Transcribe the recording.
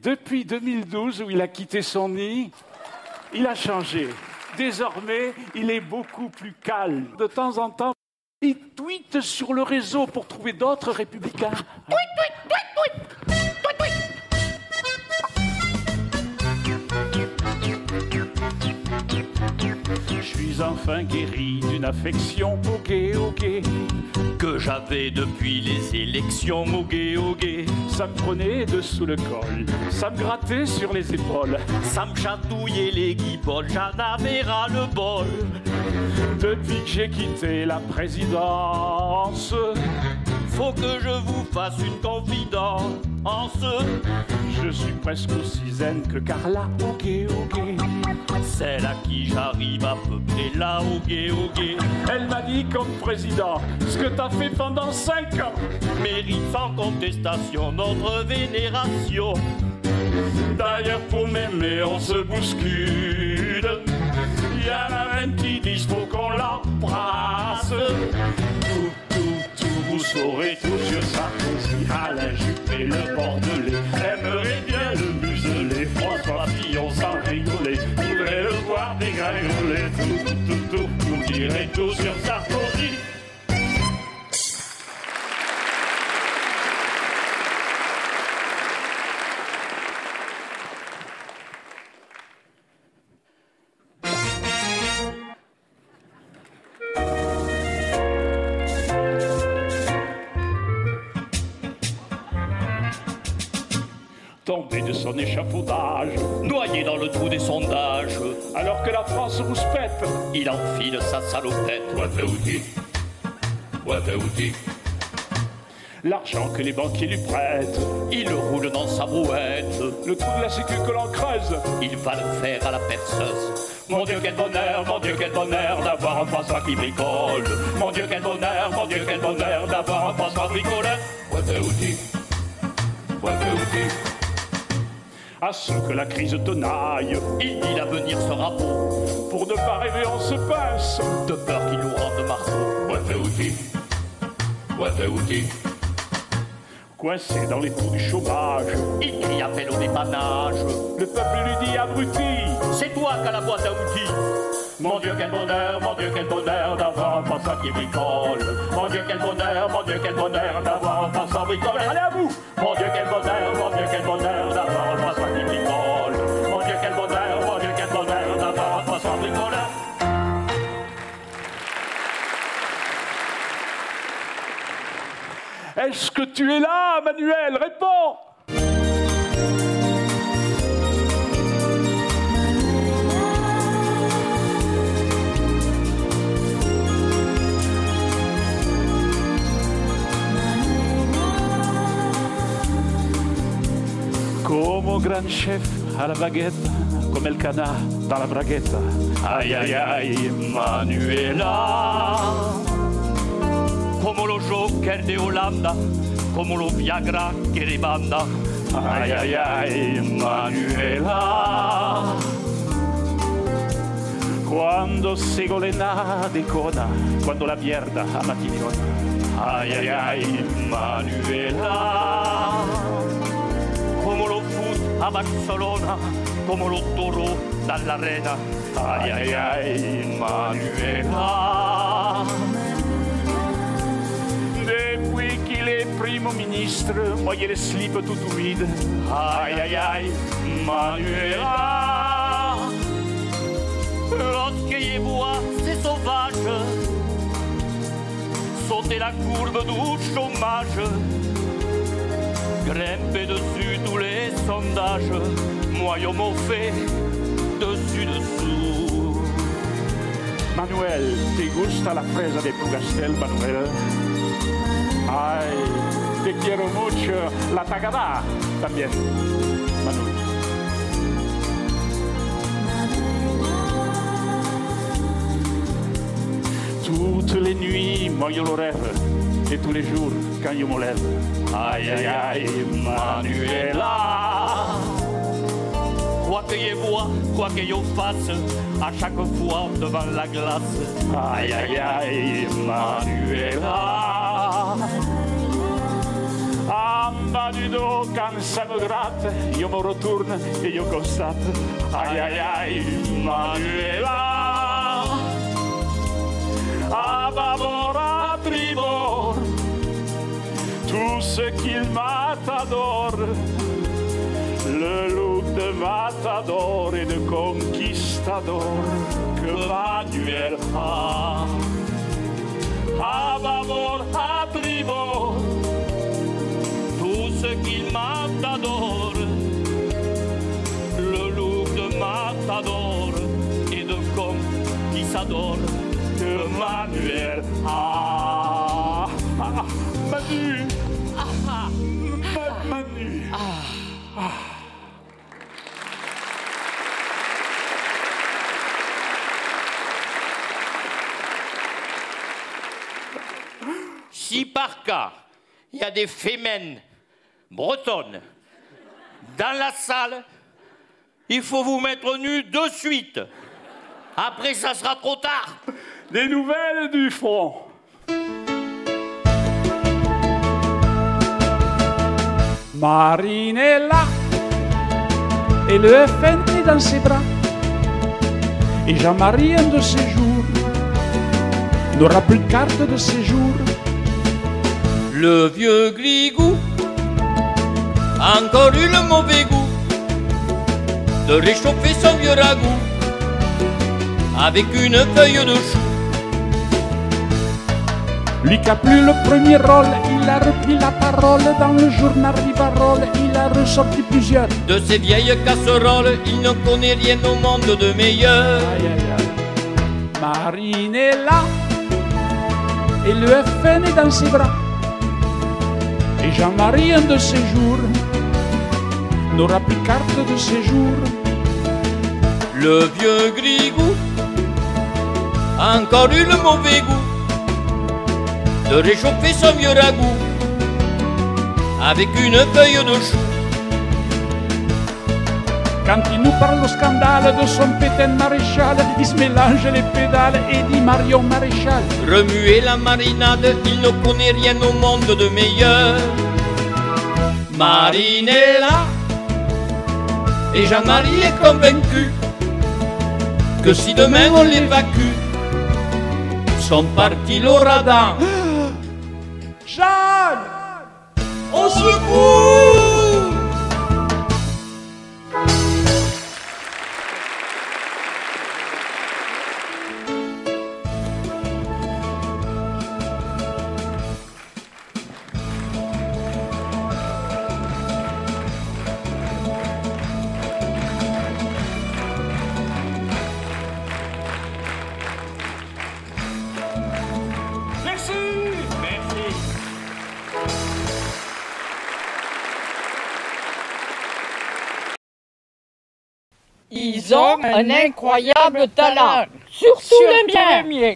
Depuis 2012, où il a quitté son nid, il a changé. Désormais, il est beaucoup plus calme. De temps en temps, il tweete sur le réseau pour trouver d'autres républicains. Je suis enfin guéri d'une affection au gay, que j'avais depuis les élections au gay. Ça me prenait dessous le col, ça me grattait sur les épaules, ça me chatouillait les guibolles, j'en avais ras le bol. Depuis que j'ai quitté la présidence, faut que je vous fasse une confidence. Je suis presque aussi zen que Carla au gay. Celle à qui j'arrive à peu près là au gay. Elle m'a dit comme président, ce que t'as fait pendant 5 ans mérite sans contestation notre vénération. D'ailleurs pour m'aimer on se bouscule. Y en a même qui disent faut qu'on l'embrasse. Tout, vous saurez tout sur Sarkozy, Alain Juppé, le Bordelais. Aimerait bien le museler, François Fillon sans rigoler. Voudrait le voir dégringoler. Tout, vous direz tout sur Sarkozy. Tombé de son échafaudage, noyé dans le trou des sondages, alors que la France rouspète, il enfile sa salopette. What a outil. L'argent que les banquiers lui prêtent, il roule dans sa brouette. Le trou de la sécu que l'on creuse, il va le faire à la perceuse. Mon Dieu quel bonheur d'avoir un François qui bricole. Mon Dieu quel bonheur d'avoir un François bricoleur. What a outil. À ceux que la crise tenaille, il dit l'avenir sera beau. Pour ne pas rêver on se pince, de peur qu'il nous rende marteau. What a outil. Coincé dans les trous du chômage, il crie appel au dépannage. Le peuple lui dit abruti, c'est toi qu'à la boîte à outils. Mon Dieu quel bonheur d'avoir un François qui bricole. Mon Dieu quel bonheur d'avoir un François bricole. Allez à vous. Mon Dieu quel bonheur d'avoir un François qui bricole. Mon Dieu quel bonheur d'avoir un François bricoleur. Est-ce que tu es là, Manuel? Réponds. Como gran chef à la baguette, comme el canard dans la braguette. Aïe aïe aïe, Manuela. Como lo Joker de Holanda, como lo Viagra que le banda. Aïe aïe aïe, Manuela. Quando segolena decona, quando la mierda amatiniona. Aïe aïe aïe, Manuela. Como lo foot a Barcelona, como lo toro dall'arena. Aïe aïe aïe, Manuela. Depuis qu'il est primo ministre, voyez les slips tout humides. Aïe aïe aïe, Manuela. Lorsqu'il voit ces sauvages sauter la courbe du chômage, grimper dessus tous les sondages, moi je m'en fais dessus. Manuel, ¿te gusta la fresa de Pugastel, Manuel? Ay, te quiero mucho. La tagada también, Manuel. Toutes les nuits, moi je le rêve, et tous les jours, quand je me lève. Aïe aïe aïe, Manuela. Quoi que je vois, quoi que je fasse, à chaque fois devant la glace. Aïe aïe aïe, Manuela. bas du dos quand ça me gratte, io me retourne et io constate, aïe aïe aïe, Manuela, à bâbord, à tribord, tout ce qu'il m'adore, le look de matador et de conquistador que Manuel a. À bâbord, à tribord, tout ce qu'il m'adore, le look de matador et de conquistador que Manuel a. Manu, Manu. Si par cas, il y a des fémènes bretonnes dans la salle, il faut vous mettre nus de suite. Après, ça sera trop tard. Des nouvelles du front. Marinella et le FN est dans ses bras. Et Jean-Marie, un de ces jours, n'aura plus de carte de séjour. Le vieux Grigou a encore eu le mauvais goût de réchauffer son vieux ragoût avec une feuille de chou. Lui qui a plus le premier rôle, il a repris la parole dans le journal Rivarol, il a ressorti plusieurs. De ces vieilles casseroles, il ne connaît rien au monde de meilleur. Aïe, aïe, aïe. Marinella et le FN est dans ses bras. Et Jean-Marie, un de ces jours, n'aura plus carte de séjour. Le vieux Grigou a encore eu le mauvais goût de réchauffer son vieux ragoût avec une feuille de chou. Quand il nous parle au scandale de son pétain maréchal, il se mélange les pédales et dit Marion Maréchal. Remuer la marinade, il ne connaît rien au monde de meilleur. Marinella et Jean-Marie est convaincu que si demain on l'évacue, sont partis l'ouragan. Jeanne, Au secours! merci. Merci. Ils ont un incroyable talent, surtout le mien.